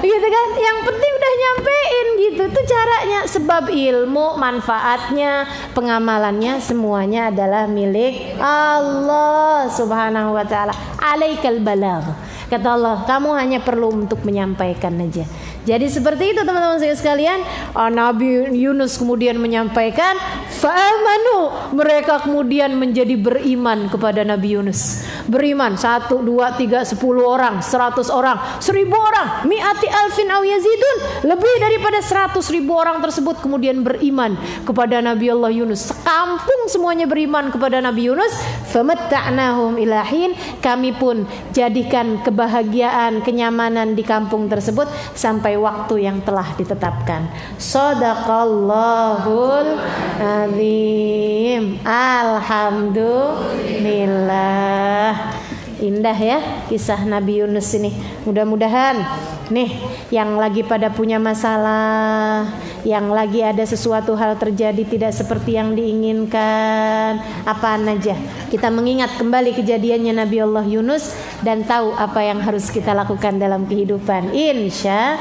gitu kan? Yang penting udah nyampein gitu. Itu caranya. Sebab ilmu, manfaatnya, pengamalannya semuanya adalah milik Allah Subhanahu wa taala. Alaikal balagh. Kata Allah, kamu hanya perlu untuk menyampaikan aja. Jadi seperti itu teman-teman sekalian. Nabi Yunus kemudian menyampaikan, fa'amanu, mereka kemudian menjadi beriman kepada Nabi Yunus. Beriman 1, 2, 3, 10 orang, 100 orang, 1000 orang, mi'ati alfin aw yazidun, lebih daripada 100.000 orang tersebut kemudian beriman kepada Nabi Allah Yunus. Sekampung semuanya beriman kepada Nabi Yunus. Famatta'nahum ilahin, kami pun jadikan kebahagiaan, kenyamanan di kampung tersebut sampai waktu yang telah ditetapkan. Shadaqallahul azim. Alhamdulillah. Indah ya kisah Nabi Yunus ini. Mudah-mudahan nih yang lagi pada punya masalah, yang lagi ada sesuatu hal terjadi tidak seperti yang diinginkan, apaan aja, kita mengingat kembali kejadiannya Nabi Allah Yunus dan tahu apa yang harus kita lakukan dalam kehidupan. Insya